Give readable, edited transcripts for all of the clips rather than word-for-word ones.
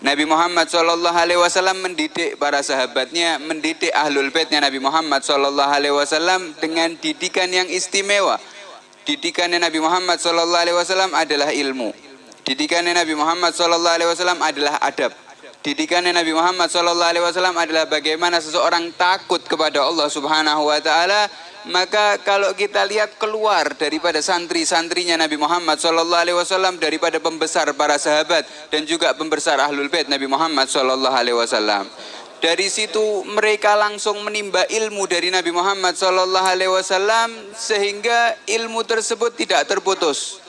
Nabi Muhammad SAW mendidik para sahabatnya, mendidik ahlul baitnya Nabi Muhammad SAW dengan didikan yang istimewa. Didikannya Nabi Muhammad SAW adalah ilmu. Didikannya Nabi Muhammad SAW adalah adab. Didikannya Nabi Muhammad SAW adalah bagaimana seseorang takut kepada Allah Subhanahu wa Ta'ala. Maka kalau kita lihat keluar daripada santri-santrinya Nabi Muhammad SAW, daripada pembesar para sahabat dan juga pembesar ahlul bait Nabi Muhammad SAW, dari situ mereka langsung menimba ilmu dari Nabi Muhammad SAW sehingga ilmu tersebut tidak terputus.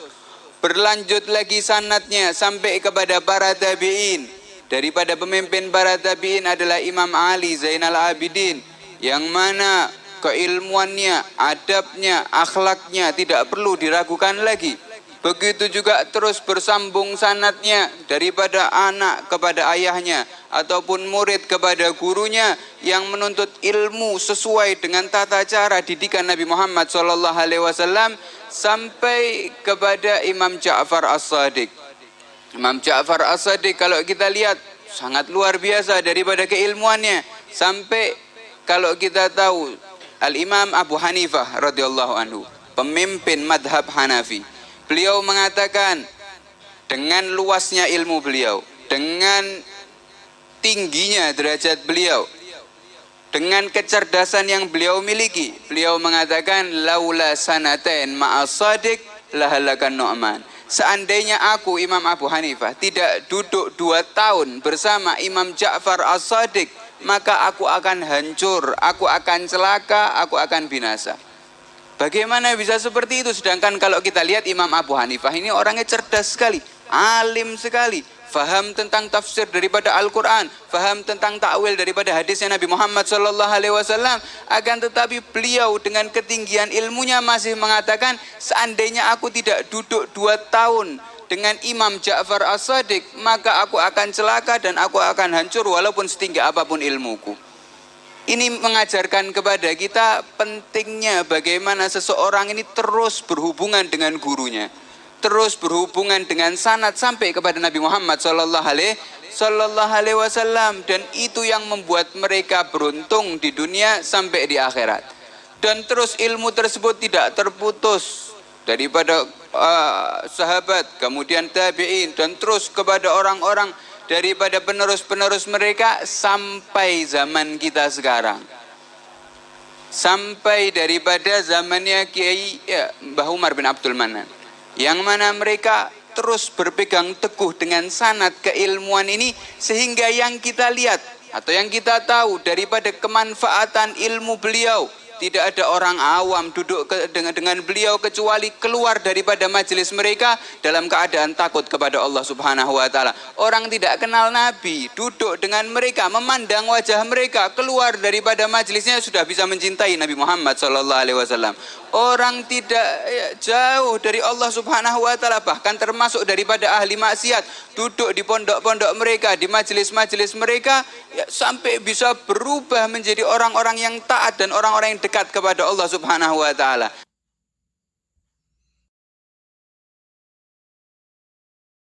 Berlanjut lagi sanadnya sampai kepada para tabi'in. Daripada pemimpin para tabi'in adalah Imam Ali Zainal Abidin, yang mana keilmuannya, adabnya, akhlaknya tidak perlu diragukan lagi. Begitu juga terus bersambung sanadnya daripada anak kepada ayahnya ataupun murid kepada gurunya yang menuntut ilmu sesuai dengan tata cara didikan Nabi Muhammad SAW sampai kepada Imam Ja'far As-Shadiq. Imam Ja'far As-Shadiq kalau kita lihat sangat luar biasa daripada keilmuannya, sampai kalau kita tahu Al-Imam Abu Hanifah radhiyallahu anhu, pemimpin madhab Hanafi, beliau mengatakan dengan luasnya ilmu beliau, dengan tingginya derajat beliau, dengan kecerdasan yang beliau miliki, beliau mengatakan laula sanatain ma'as Shadiq lahalakan Nu'man. Seandainya aku Imam Abu Hanifah tidak duduk 2 tahun bersama Imam Ja'far As-Shadiq, maka aku akan hancur, aku akan celaka, aku akan binasa. Bagaimana bisa seperti itu? Sedangkan kalau kita lihat Imam Abu Hanifah ini orangnya cerdas sekali, alim sekali, faham tentang tafsir daripada Al-Quran, faham tentang ta'wil daripada hadisnya Nabi Muhammad SAW. Akan tetapi beliau dengan ketinggian ilmunya masih mengatakan, seandainya aku tidak duduk 2 tahun dengan Imam Ja'far As-Shadiq, maka aku akan celaka dan aku akan hancur walaupun setinggi apapun ilmuku. Ini mengajarkan kepada kita pentingnya bagaimana seseorang ini terus berhubungan dengan gurunya, terus berhubungan dengan sanad sampai kepada Nabi Muhammad SAW, dan itu yang membuat mereka beruntung di dunia sampai di akhirat. Dan terus ilmu tersebut tidak terputus daripada sahabat, kemudian tabi'in, dan terus kepada orang-orang daripada penerus-penerus mereka sampai zaman kita sekarang. Sampai daripada zamannya Kiai Mbah Umar bin Abdul Manan, yang mana mereka terus berpegang teguh dengan sanad keilmuan ini, sehingga yang kita lihat atau yang kita tahu daripada kemanfaatan ilmu beliau, tidak ada orang awam duduk dengan beliau kecuali keluar daripada majelis mereka dalam keadaan takut kepada Allah Subhanahu wa Ta'ala. Orang tidak kenal Nabi duduk dengan mereka, memandang wajah mereka, keluar daripada majelisnya sudah bisa mencintai Nabi Muhammad SAW. Orang tidak jauh dari Allah Subhanahu wa Ta'ala, bahkan termasuk daripada ahli maksiat, duduk di pondok-pondok mereka, di majelis-majelis mereka, sampai bisa berubah menjadi orang-orang yang taat dan orang-orang yang dekat kepada Allah Subhanahu wa Ta'ala.